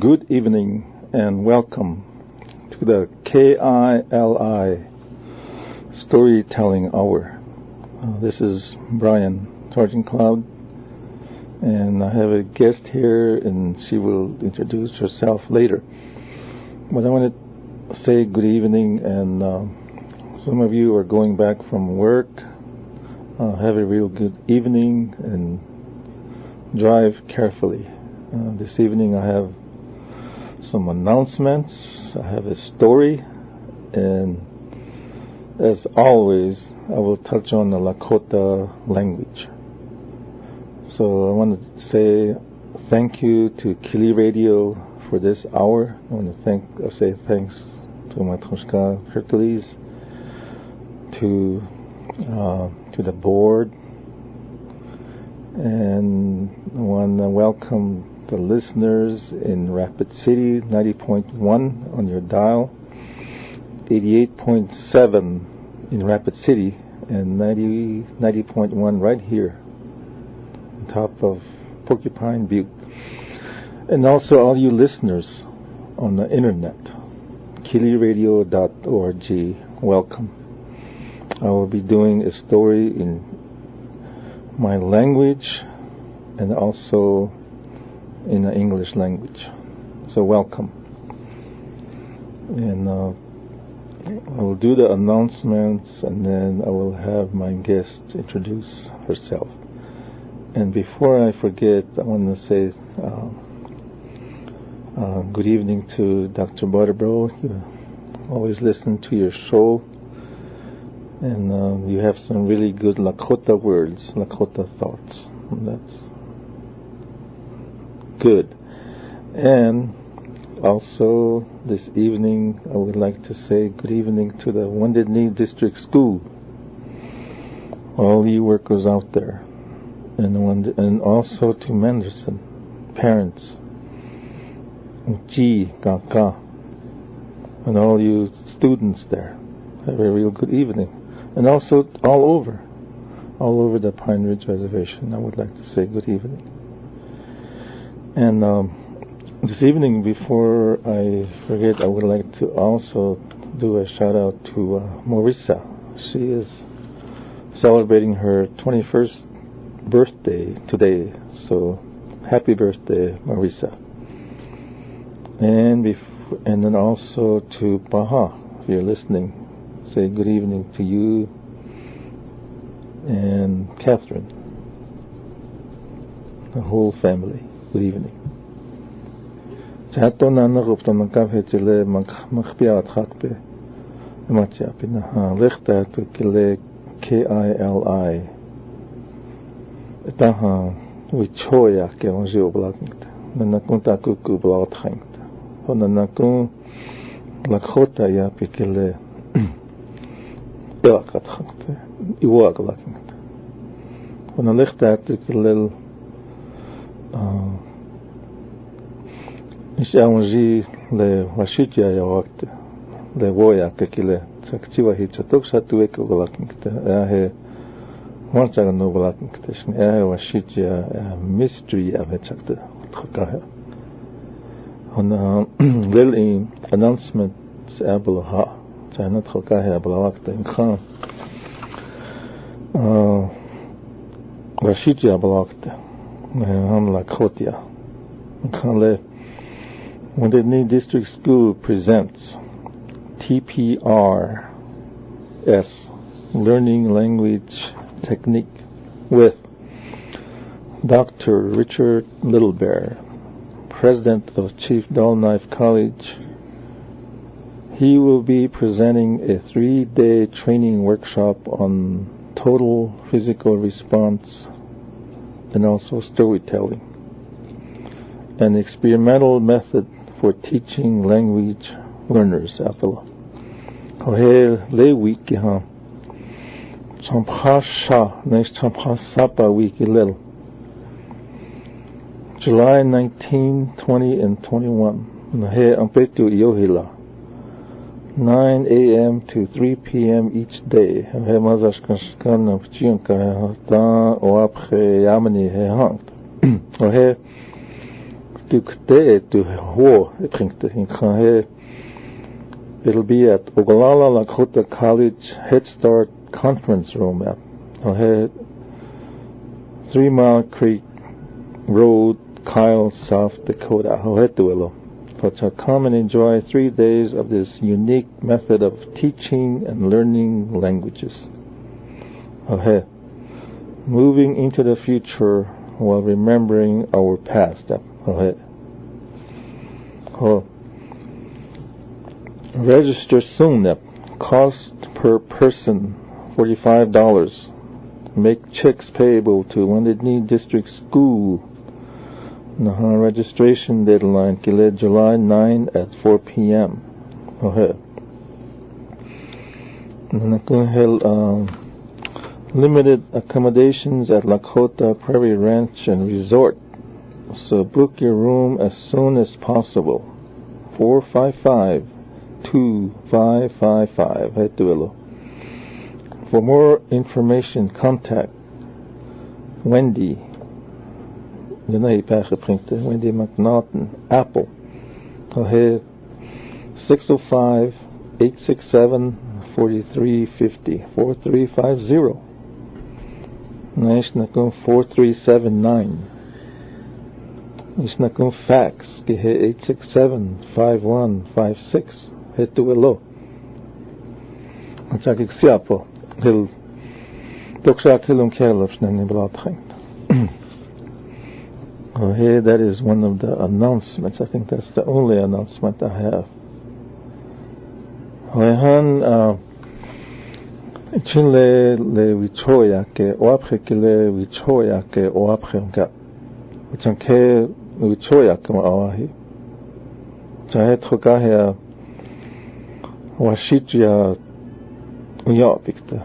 Good evening and welcome to the KILI Storytelling Hour. This is Brian Cloud, and I have a guest here, and she will introduce herself later. But I want to say good evening, and some of you are going back from work. Have a real good evening and drive carefully. This evening I have some announcements, I have a story, and as always I will touch on the Lakota language. So I want to say thank you to KILI Radio for this hour. I want to say thanks to Matroshka Hercules, to the board, and I want to welcome the listeners in Rapid City, 90.1 on your dial, 88.7 in Rapid City, and 90.1 right here on top of Porcupine Butte. And also all you listeners on the internet, kiliradio.org, welcome. I will be doing a story in my language and also in the English language. So welcome. And I will do the announcements, and then I will have my guest introduce herself. And before I forget, I want to say good evening to Dr. Butterbro. You always listen to your show, and you have some really good Lakota words, Lakota thoughts. And that's good. And also this evening I would like to say good evening to the Wounded Knee District School, all you workers out there, and also to Manderson parents, G, Kaka, and all you students there. Have a real good evening. And also all over the Pine Ridge Reservation, I would like to say good evening. And this evening, before I forget, I would like to also do a shout out to Marissa. She is celebrating her 21st birthday today, so happy birthday, Marissa. And then also to Baha, if you're listening, say good evening to you and Catherine, the whole family. Good evening. Chato na nagup to magkafe chile magpiat hakpe. Macha pina lechta to kile KILI. Etaha wichoya ke onji oblaknte. Na kunta kuku blot hangt. Hona na kun Lakota ya pikile elakat hangt. Iwag laknte. Hona lechta to kile Nishaunji le washitia ya wakte le woya kekile sakchiwa hitchatok satuek ogalakinkte ahe marchaga no ogalakinkte ahe washitia mystery avechakte khakahe on lil announcements abulaha chana khakahe abulawakte khan washitia abulawakte han Lakota khan le Wounded Knee District School presents TPRS, Learning Language Technique, with Dr. Richard Littlebear, President of Chief Dull Knife College. He will be presenting a 3-day training workshop on total physical response and also storytelling, an experimental method for teaching language learners. After le wiki ha champasha next champasapa wiki lil July 19, 20, and 21. Nahe ampetu yohila 9 a.m. to 3 p.m. each day. He mazash kashkan apchianka ta oapche yamani he hangt. Ohe It'll be at Ogallala Lakota College Head Start Conference Room. 3 Mile Creek Road, Kyle, South Dakota. Come and enjoy 3 days of this unique method of teaching and learning languages. Moving into the future while remembering our past. Register soon. Cost per person $45. Make checks payable to Wounded District School. Registration deadline KILI July 9 at 4 p.m. Limited accommodations at Lakota Prairie Ranch and Resort. So book your room as soon as possible. 455-2555. For more information, contact Wendy McNaughton, Apple. 605-867-4350. 4350. 4379. Fax. 867-5156. Hetuelo. That is one of the announcements. I think that's the only announcement I have. Chinle le wichoya ke oapre kile wichoya ke oapre nga. Chanke wichoya ke maahi. Chahe trokahe washitya uyapikta.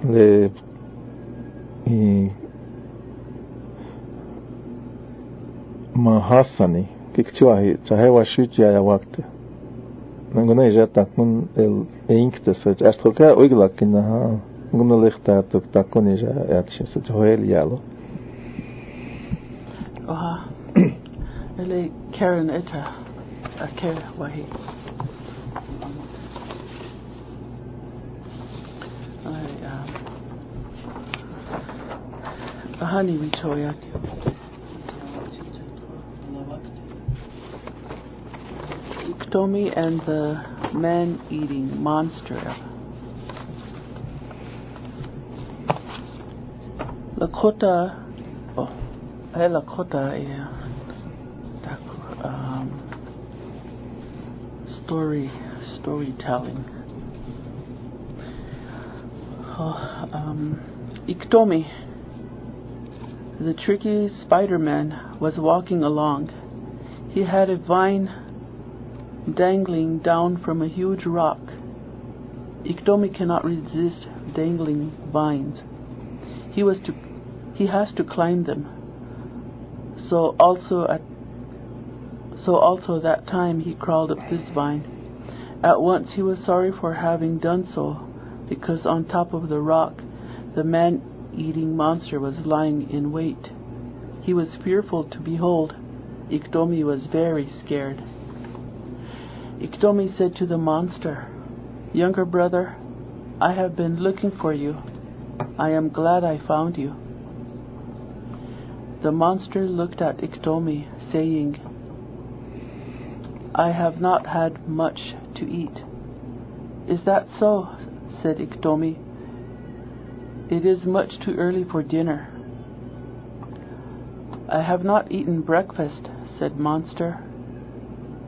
Le Mahasani kikchuahi chahe washitya ya wakte. Nanguna takun el inkte such astroka uiglakina ha guna lichta tuk takun yatshi such hoel yalo. Oha. Ele Karen eta ake wahi. Ahani wichoyaki. Iktomi and the man-eating monster. Lakota, Lakota, storytelling. Iktomi, the tricky Spider-Man, was walking along. He had a vine dangling down from a huge rock. Iktomi cannot resist dangling vines. He has to climb them. So also that time he crawled up this vine. At once he was sorry for having done so, because on top of the rock the man-eating monster was lying in wait. He was fearful to behold. Iktomi was very scared. Iktomi said to the monster, "Younger brother, I have been looking for you. I am glad I found you." The monster looked at Iktomi, saying, "I have not had much to eat." "Is that so?" said Iktomi. "It is much too early for dinner." "I have not eaten breakfast," said monster.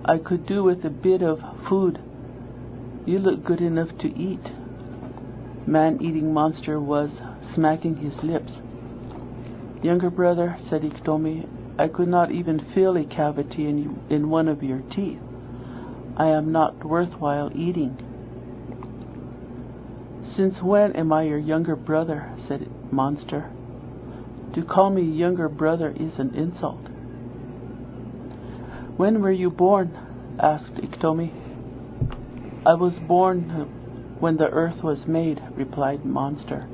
"I could do with a bit of food. You look good enough to eat." Man-eating monster was smacking his lips. "Younger brother," said Iktomi, "I could not even feel a cavity in one of your teeth. I am not worthwhile eating." "Since when am I your younger brother?" said monster. "To call me younger brother is an insult." "When were you born?" asked Iktomi. "I was born when the earth was made," replied monster.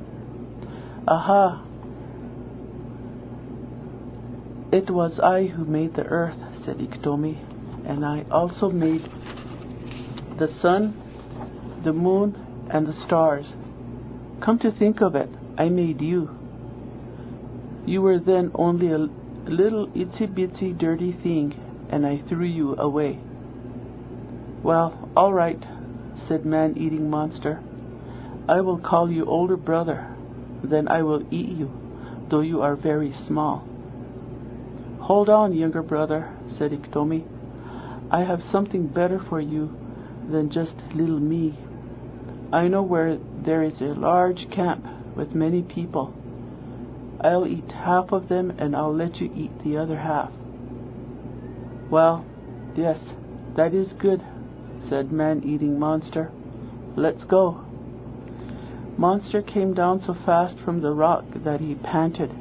"Aha! It was I who made the earth, said Iktomi, and I also made the sun, the moon, and the stars. Come to think of it, I made you. You were then only a little itsy-bitsy dirty thing, and I threw you away. Well, all right, said Man-Eating Monster. I will call you older brother. Then I will eat you, though you are very small. Hold on, younger brother, said Iktomi. I have something better for you than just little me. I know where there is a large camp with many people. I'll eat half of them, and I'll let you eat the other half. Well, yes, that is good, said Man-Eating Monster. Let's go. Monster came down so fast from the rock that he panted.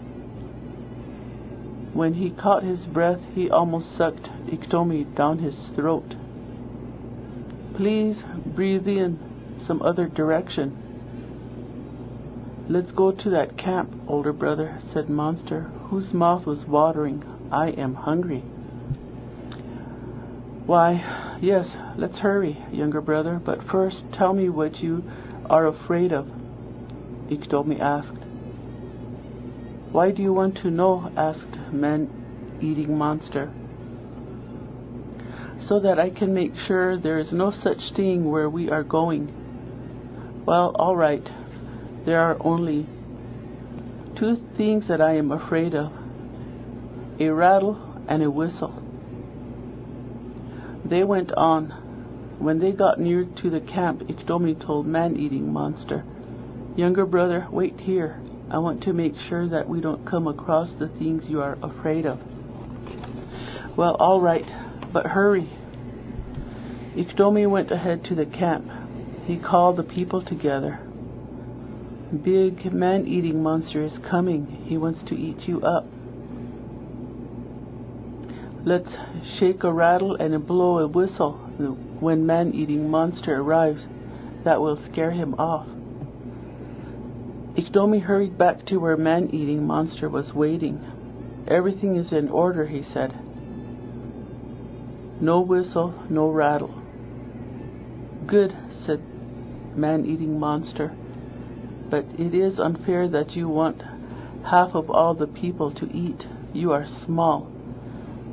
When he caught his breath, he almost sucked Iktomi down his throat. Please breathe in some other direction. Let's go to that camp, older brother, said Monster, whose mouth was watering. I am hungry. Why, yes, let's hurry, younger brother, but first tell me what you are afraid of, Iktomi asked. Why do you want to know? Asked Man-Eating Monster. So that I can make sure there is no such thing where we are going. Well, all right. There are only two things that I am afraid of, a rattle and a whistle. They went on. When they got near to the camp, Iktomi told Man-Eating Monster, Younger brother, wait here. I want to make sure that we don't come across the things you are afraid of. Well, all right, but hurry. Iktomi went ahead to the camp. He called the people together. Big Man-Eating Monster is coming. He wants to eat you up. Let's shake a rattle and blow a whistle when Man-Eating Monster arrives. That will scare him off. Iktomi hurried back to where Man-Eating Monster was waiting. Everything is in order, he said. No whistle, no rattle. Good, said Man-Eating Monster. But it is unfair that you want half of all the people to eat. You are small.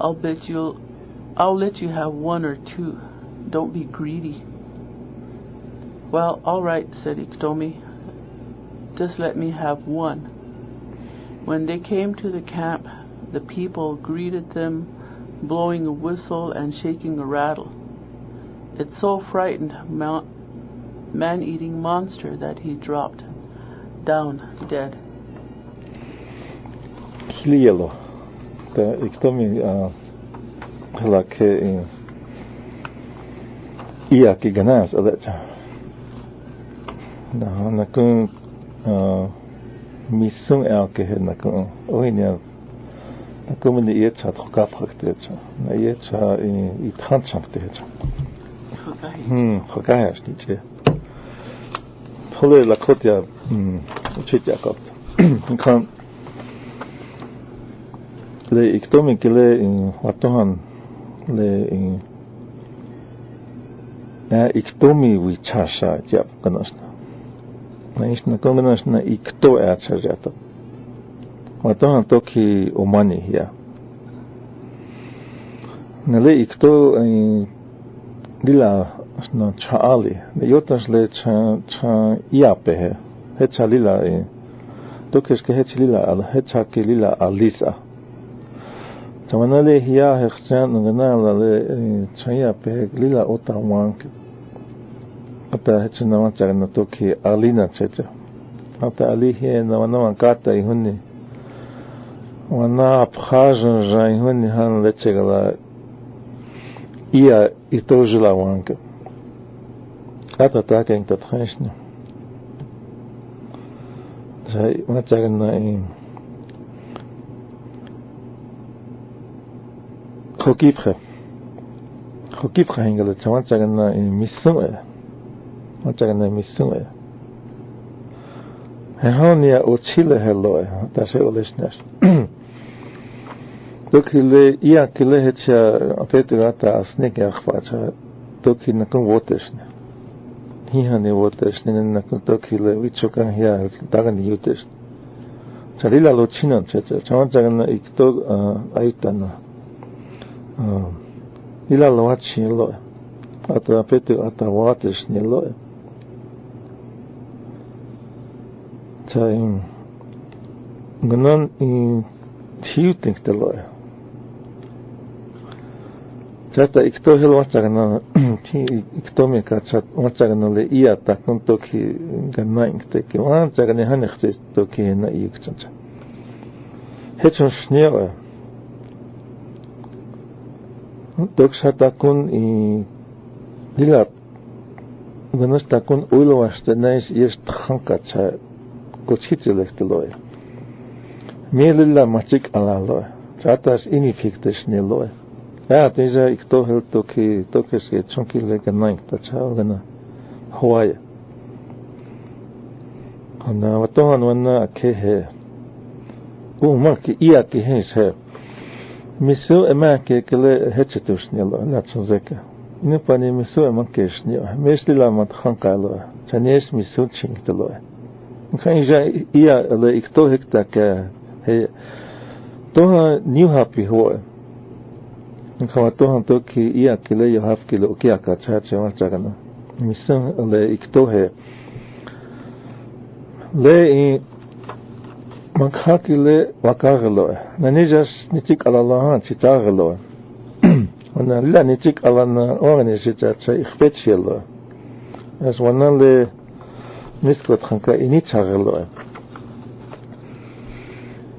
I'll let you have one or two. Don't be greedy. Well, all right, said Iktomi. Just let me have one. When they came to the camp, the people greeted them, blowing a whistle and shaking a rattle. It so frightened Man-Eating Monster that he dropped down dead. KILI the Iktomi halake iya ki ganas adacha na nakun mission elke nakun oinya nakun ni yecha thoka phaktecha na yecha I thanchaptecha thoka hashtiche thole Lakota uchicha kapt kan le Iktomi kile watohan le Iktomi wichasha jap kanasna na ishna konganasna Ikto achajata watohan toki omani hia na le Ikto lila asna chaali le yotas le cha iape hecha lila tokes ke hecha lila al hecha ke lila alisa Tamanale hiya hexan ngana le chaya pe lila otawank ata hechna wachana toki alina checha ata ali he na wana kata ihuni wana phajan ja ihuni han lechegala ia itojla wank ata ta ken ta khashna jai wachana Khokipre hingala chawachagana mission wachagana mission hehonia ochile hello ta se olesnas Toki le ia kile hecha apetugata asneke akhvacha toki nakun woteshne. Hihane woteshne nakun toki le wichokan hia dagani yuteshne. Charila lo chinan checha chawanchagana ikto aitana. Lila lo hachi lo. Ata apetu ata wateshne lo. Chaim ganan in tiutink de lo. Chata ikto hel wachagana ti ikto me ka chat wachagana le ia ta kunto ki ganaing te ki wachagana hanexte to ki na ikchancha hechon sneo dok shata kun I lila ganas ta kun ulo washte nais jest khanka cha kochitselekte lo me lila machik ala lo chatas inifikte snelo ja, deze ik toch heel toch is het zo'n keer lekker night dat zou gaan Hawaii. En wat toch aan wanneer kehe. Maar ke ia ke hens he. Miso emake kele hetchetus nielo laat zo zeggen. Ne pani miso emake snio. Meestal la mat gaan kalo. Chanes miso ching te lo. Kan je ia le ik toch ik dat he. Toch new happy hoor. Kawatohan toki ia kile yo haf kilo ukia ka chache wachagana misan le iktohe le I makhakile wakagelo nanijas nitik alalahan chitagelo ona la nitik alana organizita cha ikhpetchelo as wana le miskot khanka inichagelo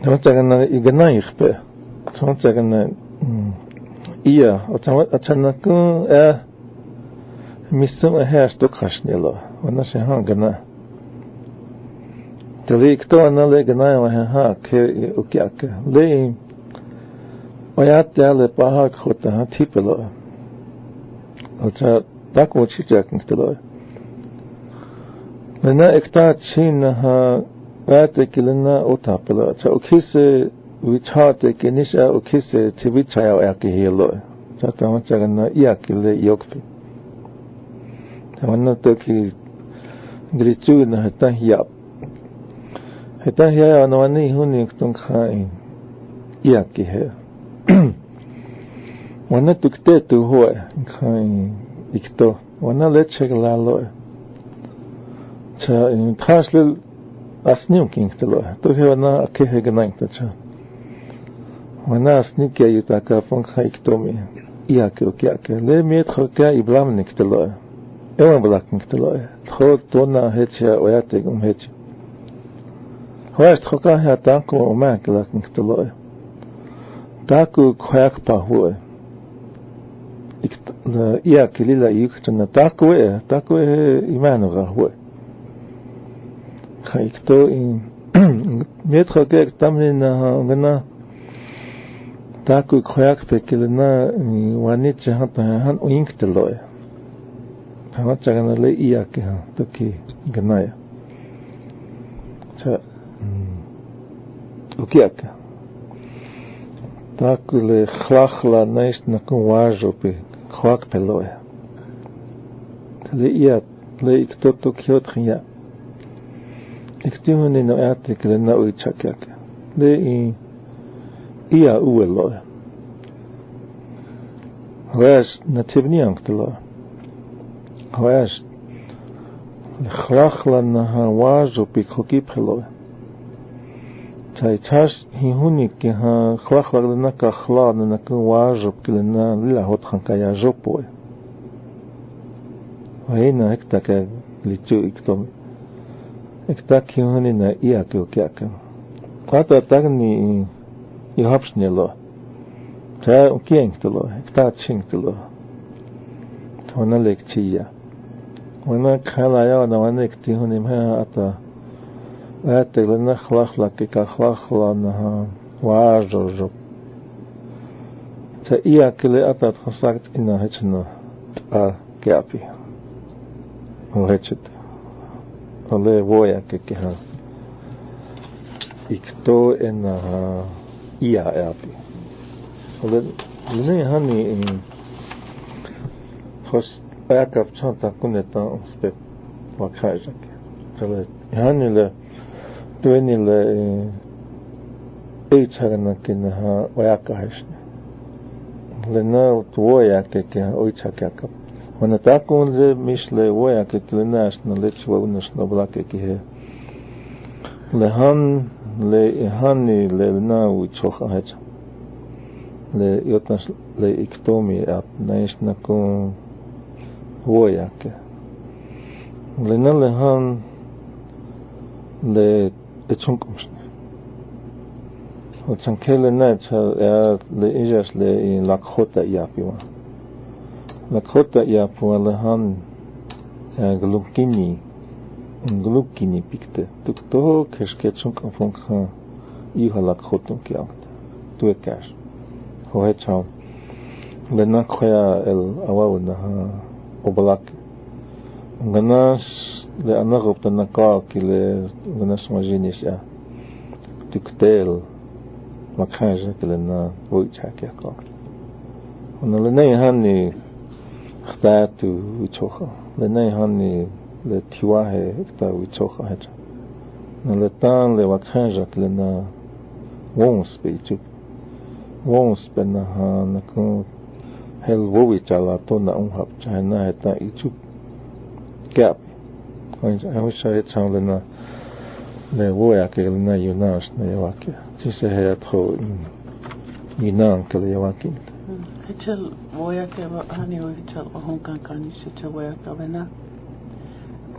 wachagana igana ikhpe wachagana ia atsanakun misum has to khashnelo ona se hangana telik to anale gana wa ha ke ukyak le oyat ale paha khota ha tipelo acha takwo chichak ntelo lena ekta chin ha ate kilena otapelo acha ukise wichate kenisha ukise tibichaya yake hilo chata machagana yakile yokpi tawanna toki grichu na hata hiya anwani huni ktun khain yake he wana tukte tu ho khain ikto wana lechegla lo cha in trasle asnium kingtelo to he wana akehe gnaita cha wana snike yutaka fon khaiktomi iake okiake le met khoka iblam niktelo ewan blak niktelo tho tona hecha oyate hech hoest khoka ha tanko ma klak niktelo taku khoyak pa ho iake lila yukchna taku imano ga ho khaikto in met khoka tamnina ngana taku khoyak pekilna wanit han uinkteloy tama chagana le iake ha toki ganaya cha ukiaka taku le khlachla naist na kun wajo pe khoak peloy le iat le ikto tokiot khia iktimuni no article na uichakak le ia uelo hoes nativni angtelo hoes khlachla na wajo pe khoki phelo chai chas hi huni ke ha khlachla na ka khla na ka wajo klena la hot khanka ya jopo aina ekta ka lichu iktom ekta ki huni na ia ke okiaka pata tagni I hapsnelo ta ukiengtelo ekta chingtelo tona lektia wana khala ya na wana ekti huni ma ata atlena khlachla ke ka khlachla na wajo ta ia kele ata khasakt ina hechna a kapi o hechet ole voya ke ha ikto ena ia api لني هاني إن خش أكاب شانتا كونتا سبب وكاجك تلا هاني لا تويني لا أيتشارنا كنها وياكاهش لنا توياك أيتشاكاك ونتاكون ذي مش لا وياك لناش نلتش ونش نبلاك هي لهان لهاني لنا ويتشوخ هذا le jotas le iktomi ap naish nakun woyake le nalehan le echunkumshne o chankele nacha le ijas le in Lakota yapiwa Lakota yapiwa lehan glukini pikte tukto keshke chunkumfunka iha Lakotum kialt tuekash هو هتشام لنا خويا الأواونا وبلاك غناش لأنا غبت النقاق لغناش ماجينيش تكتيل ما كانش لنا ويتشاك يقاق لنا يهاني اختات ويتشوخا لنا يهاني لتيواه اكتا ويتشوخا هجا لتان لوكانجك لنا وونس بيتشوك wons benaha nakun hel wowi chala to na hap chana eta ichu gap I wish I had found le woya ke na yunas na yawaki sise he tro yinan ke yawaki hechel woya ke hani hechel honkan kan sise woya ka bena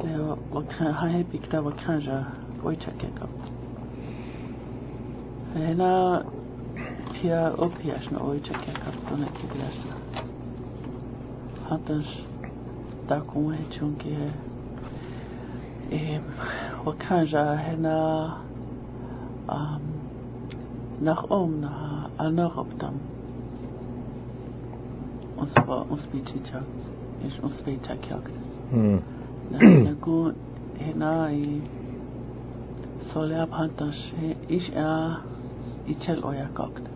le wakhan ha bikta wakhanja oichake ka ena Pia opias na oichake ka kona kiglasna hatas da com hechunki wakanja hena nach na anarobtam ons bichicha is ons bichakjakt na go hena solab hatas is ichel oyakakt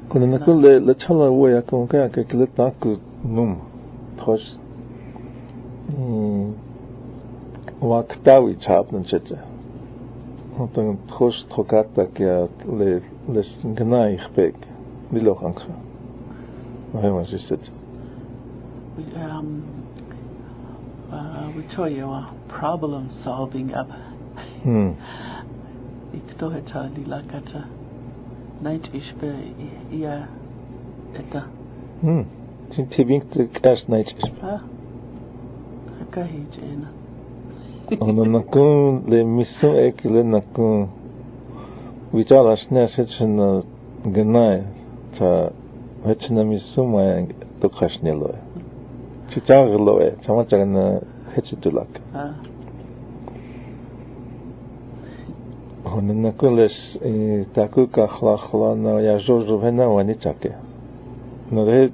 كنا نقول لتشلا ويا كون كاك كلتاك نوم توش وقتاوي تشاب نشجع هتن توش توكاتا كيا لس غناي خبيك بيلو خانخ ما هي ماشي ست we tell you problem solving up ikto hechali lakata night is be eta tin tibink the cash night is ka hijena ona nakun le mission ekle nakun vichala sna sechna gnai ta hechna mission ma to khashnelo chichaglo chamachagna hechitulak on nakules takuka khla na ya jojo vena wani chake no re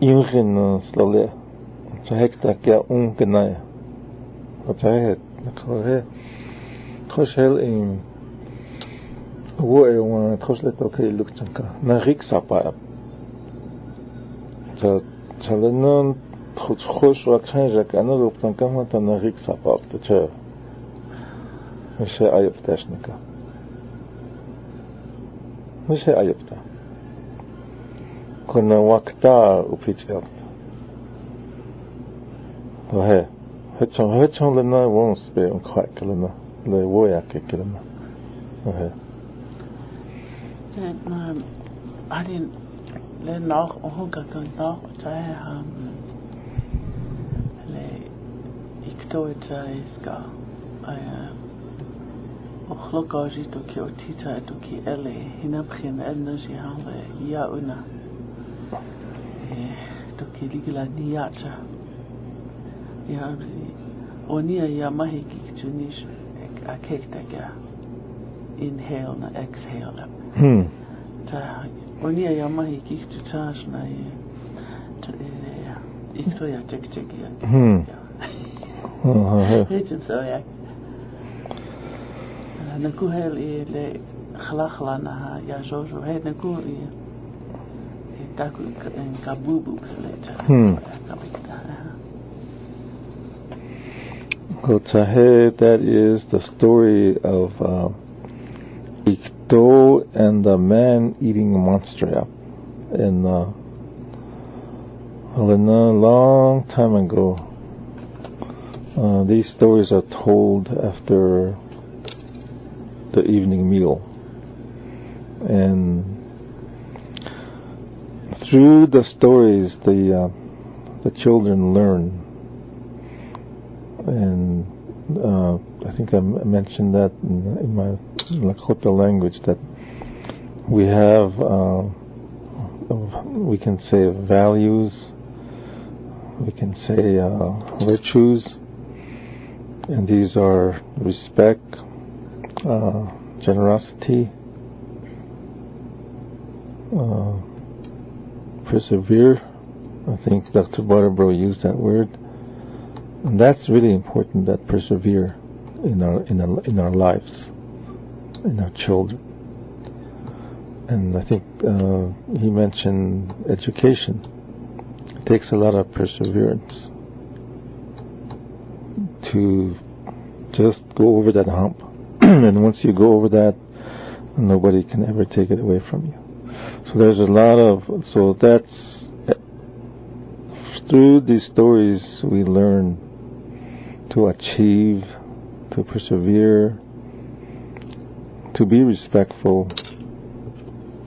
yungin slole chahekta kya gnai chahet nakore khoshel in wo e khosle to ke lukchanka na riksapa ta chalenon khosh wa khanja kana lukchanka mata na riksapa ta مش عيبتاش نكا مش عيبتا كنا وقتا وبيتش عيبتا وهي هتشون لنا ونس بي انخاك لنا لوياك كلمة وهي هذين لناخ هونكا كناخ تاها لإكتوي تايسكا Ochlokaji to ki otita to ki ele hinapkhin energy hale ya una to ki ligla niacha ya onia ya mahiki tunish akekta ga inhale na exhale ta onia ya mahiki tutash na ikto ya tek ya it's so ya naku hel le khlakhlana ya jojo he naku taku kabubu That is the story of Ikto and the man eating a monster apple. And a long time ago, these stories are told after the evening meal, and through the stories the children learn. And I think I mentioned that in my Lakota language, that we have we can say values, we can say virtues, and these are respect, generosity, persevere. I think Dr. Butterbro used that word, and that's really important, that persevere in our lives, in our children. And I think he mentioned education. It takes a lot of perseverance to just go over that hump. And once you go over that, nobody can ever take it away from you. So there's a lot of, so that's, through these stories we learn to achieve, to persevere, to be respectful,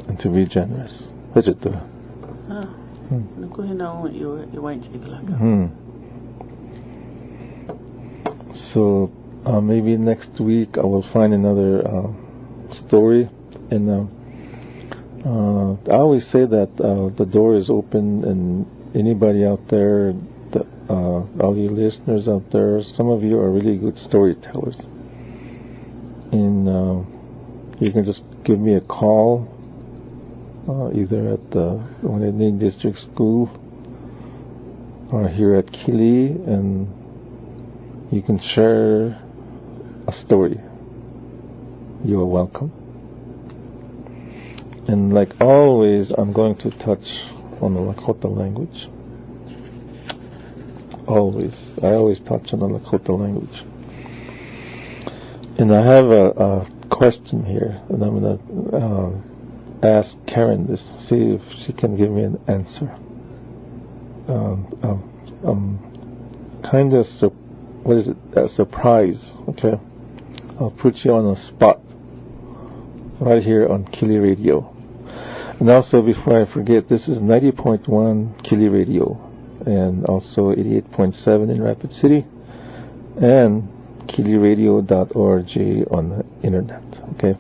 and to be generous. So maybe next week I will find another story. And I always say that the door is open, and anybody out there, all you listeners out there, some of you are really good storytellers. And you can just give me a call, either at the Wanading District School or here at KILI, and you can share a story. You are welcome. And like always, I'm going to touch on the Lakota language. I always touch on the Lakota language. And I have a question here, and I'm going to ask Karen this, see if she can give me an answer. I'm kind of a surprise, okay? I'll put you on the spot right here on KILI Radio. And also, before I forget, this is 90.1 KILI Radio, and also 88.7 in Rapid City, and kiliradio.org on the internet, okay?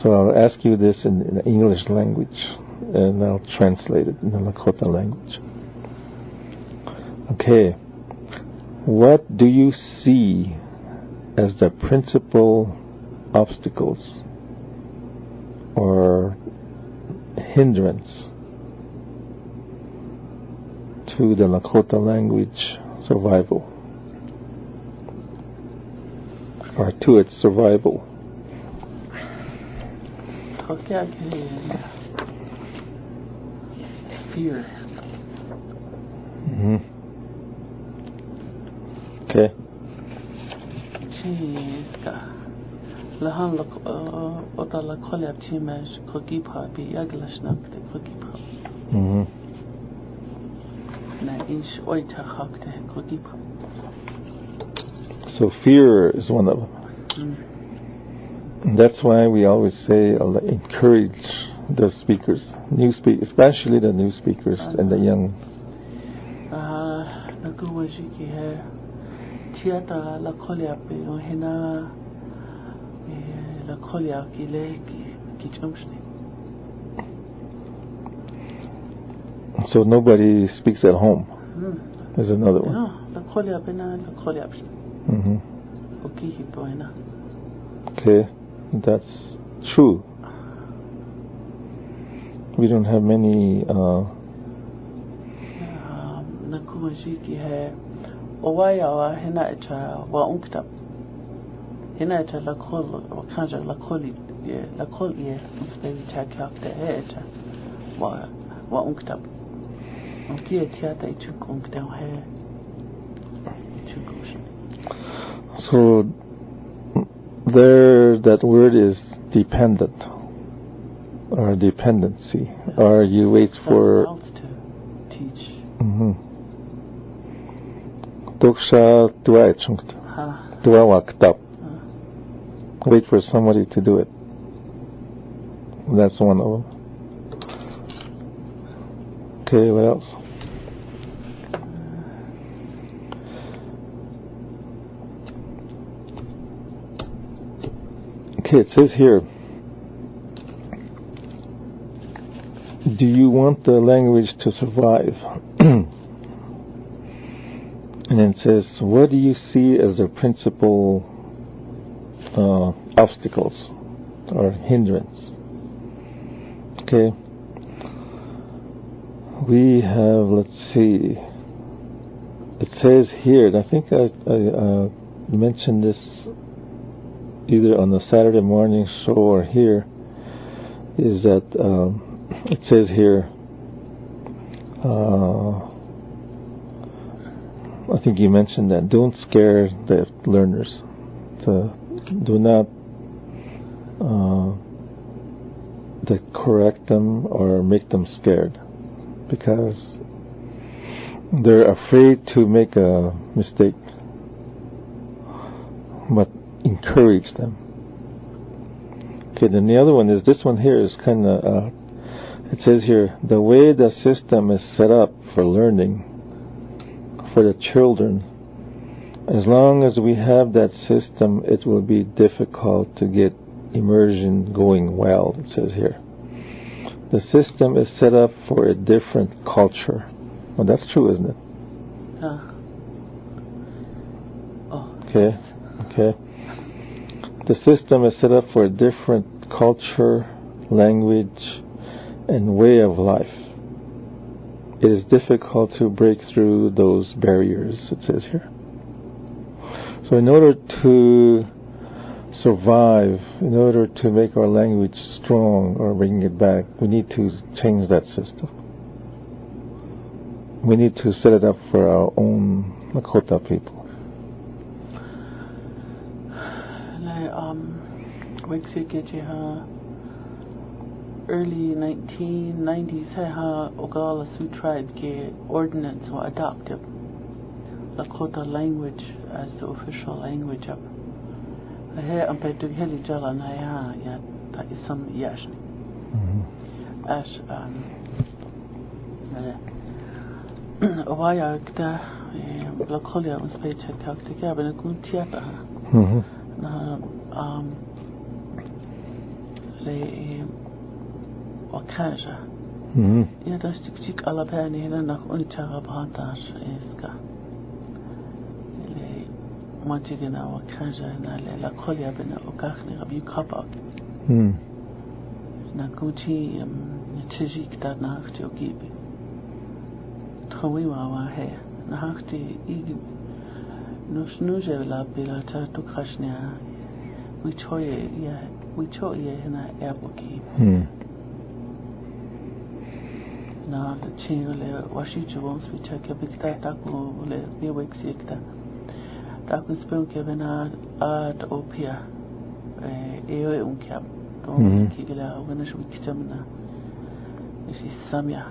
So I'll ask you this in the English language, and I'll translate it in the Lakota language. Okay. What do you see as the principal obstacles or hindrance to the Lakota language survival, or to its survival? Fear. Mm-hmm. Okay. So fear is one of them. And that's why we always say, encourage the speakers, especially the new speakers and the young. So nobody speaks at home. There's another one. Mm-hmm. Okay, that's true. We don't have many هنا تلاقول وكانجا لاقول مسبي تاكاك ده وأنكتب أنكيه تياتا يشوك أنكتب هي يشوكوش. So there, that word is dependent, or dependency, or you wait for else to teach. Doksha dua chunkt, dua waktab. Wait for somebody to do it. That's one of them. Okay, what else? Okay, it says here, do you want the language to survive? And then it says, what do you see as the principal obstacles or hindrance? Okay. We have, let's see, it says here, and I think I mentioned this either on the Saturday morning show or here, is that it says here, I think you mentioned that, don't scare the learners. Do not to correct them or make them scared, because they're afraid to make a mistake. But encourage them. Okay, then the other one is, this one here is kind of, it says here, the way the system is set up for learning for the children, as long as we have that system, it will be difficult to get immersion going well, it says here. The system is set up for a different culture. Well, that's true, isn't it? Okay. The system is set up for a different culture, language, and way of life. It is difficult to break through those barriers, it says here. So in order to survive, in order to make our language strong or bring it back, we need to change that system. We need to set it up for our own Lakota people. Early 1990s, Ogala Sioux tribe gave ordinance or adopted Lakota language as the official language of. Here I'm paid to Heli Jalan ya that is some yash. Ash Waya Gda Lakolia was paid to talk together in a good theatre. Okaja. Ja, das Stück Alabani hin nach Unterabantage ist gar. Manchigena Okaja na la Kolia bena Okachni Rabi Kappa. Na Gucci Tijik dat nach Jogibi. Trawiwa wa he. Na hakti ig no snuje la pilata to Krashnia. We choye na Airboki. Na the chingole washichu won't be check a big taku le be wake sickta. Taku spoke bena ad opia eo uncap. Don't kigla when I should kitamna. This is Samia.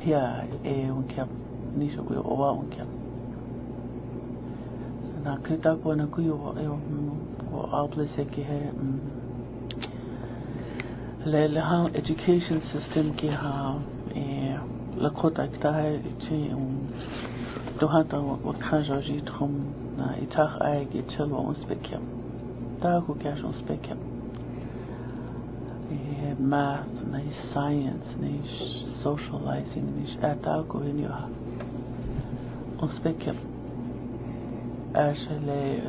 Pia uncap nisho go over uncap. Na kitaku na kuyo outleseki he le education system ki ha Lakota kta hai chi dohata wakanja jitrum na itach ai gitchel wa spekem ta ku kash on spekem math na science na socializing na ata ku in yo on spekem actually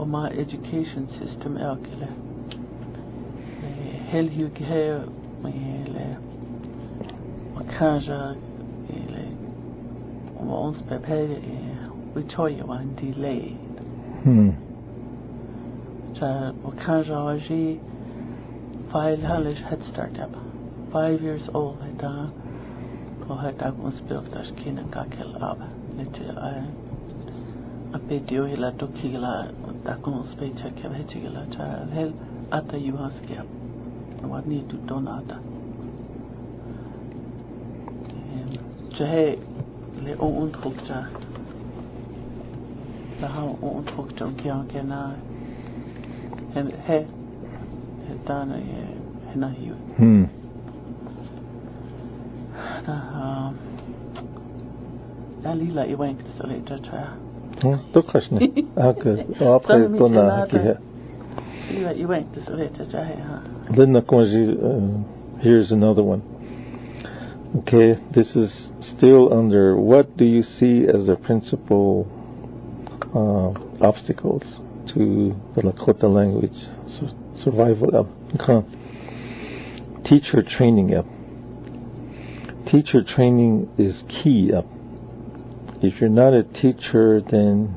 my education system elkele hel huge her le makaja le ons pepe we told you one delay. So we can't already 5 head start up. 5 years old I done. Go ahead I was built as kin and kakil up. A bit you hila to kila that can speak check have hitchila child hell at you has kept. What need to donata. Hey, le own hookja. The how own hookja can and he done a you. Dalila, you went to the later trial. To question. Okay. Après, donna here. You went to the later trial. Then here's another one. Okay, this is still under what do you see as the principal obstacles to the Lakota language survival? Teacher training. Teacher training is key. If you're not a teacher, then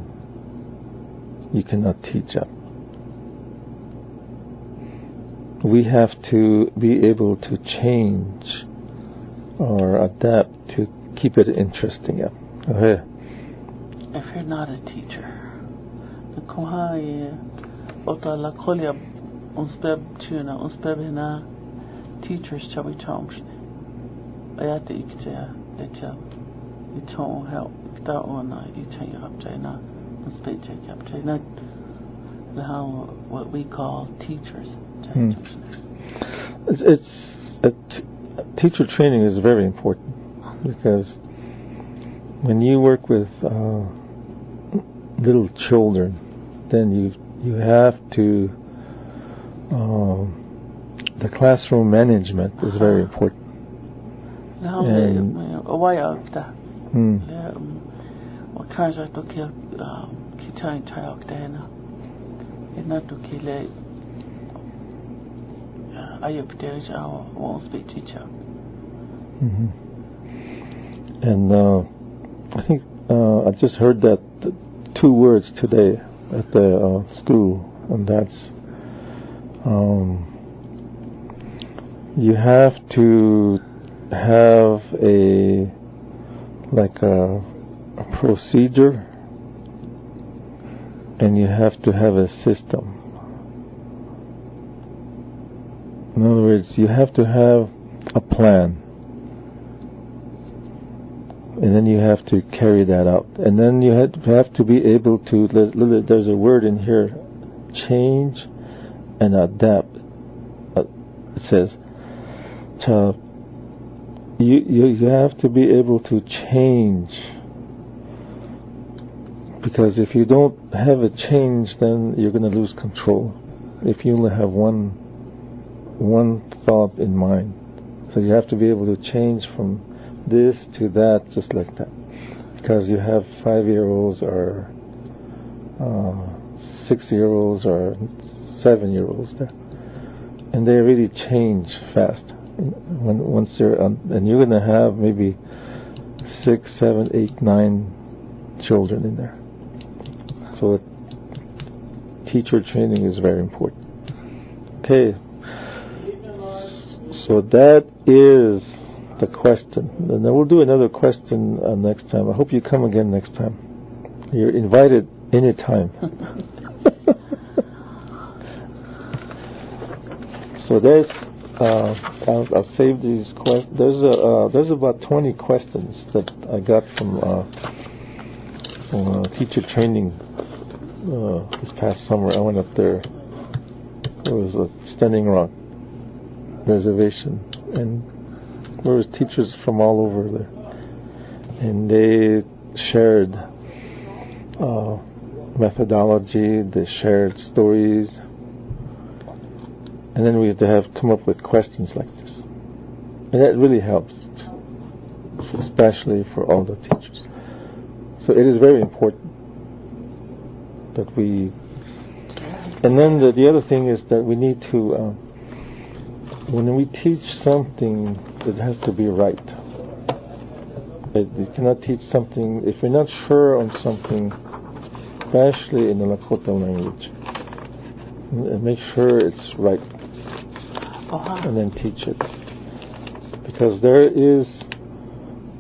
you cannot teach. We have to be able to change or adapt to keep it interesting. Okay. If you're not a teacher, the kohai ota la kolia unspeb tuna unspebina teachers chawi chomsh. Ayate ikja lecha iton help da ona itan up China unspeb check up China. The how what we call teachers. Teacher training is very important because when you work with little children, then you have to the classroom management is very important. Why of that? What kinds of to kill kitain child dana? It not to kill it. I won't speak teacher. And I think I just heard that 2 words today at the school, and that's you have to have a procedure, and you have to have a system. In other words, you have to have a plan, and then you have to carry that out, and then you have to be able to. There's a word in here, change and adapt. It says, you have to be able to change, because if you don't have a change, then you're going to lose control. If you only have one thought in mind. So you have to be able to change from this to that, just like that. Because you have 5-year-olds or 6-year-olds or 7-year-olds there. And they really change fast. Once they're and you're going to have maybe 6, 7, 8, 9 children in there. So teacher training is very important. Okay. So that is the question. And then we'll do another question next time. I hope you come again next time. You're invited anytime. So there's I'll save these questions. There's about 20 questions that I got from teacher training this past summer. I went up there. It was a Standing Rock reservation, and there was teachers from all over there, and they shared methodology, they shared stories, and then we had to come up with questions like this, and that really helps, especially for all the teachers. So it is very important that we, and then the other thing is that we need to when we teach something, it has to be right. You cannot teach something if you're not sure on something, especially in the Lakota language. Make sure it's right, and then teach it. Because there is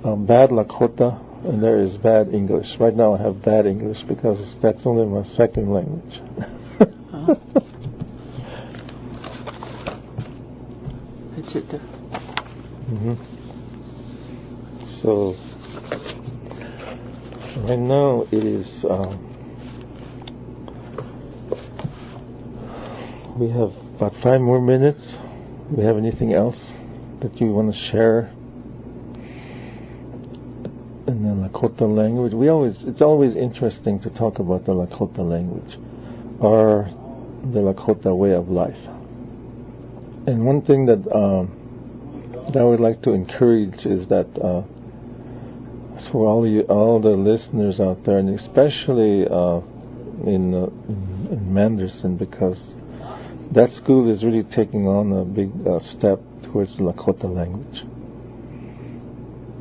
bad Lakota and there is bad English. Right now I have bad English because that's only my second language. So right now it is we have about 5 more minutes. Do we have anything else that you want to share in the Lakota language? It's always interesting to talk about the Lakota language or the Lakota way of life. And one thing that I would like to encourage is that for all the listeners out there, and especially in Manderson, because that school is really taking on a big step towards the Lakota language,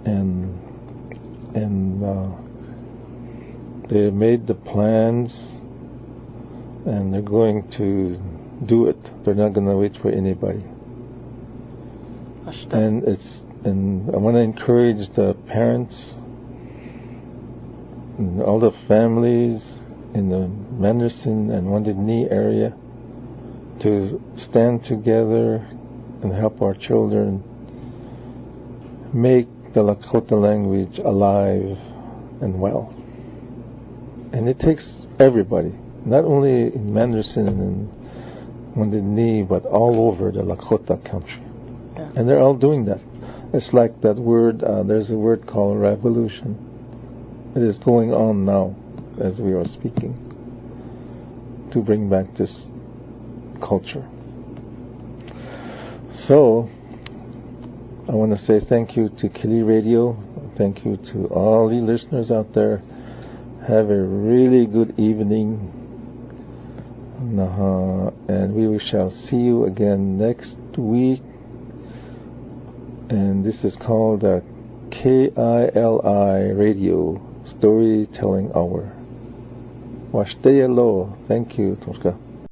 and they made the plans, and they're going to do it. They're not going to wait for anybody. And I want to encourage the parents and all the families in the Manderson and Wounded Knee area to stand together and help our children make the Lakota language alive and well. And it takes everybody, not only in Manderson and Wounded Knee, but all over the Lakota country. Yeah. And they're all doing that. It's like that word, there's a word called revolution. It is going on now as we are speaking to bring back this culture. So I want to say thank you to KILI Radio. Thank you to all the listeners out there. Have a really good evening. And we shall see you again next week. And this is called KILI Radio Storytelling Hour. Washteyalo. Thank you, Torka.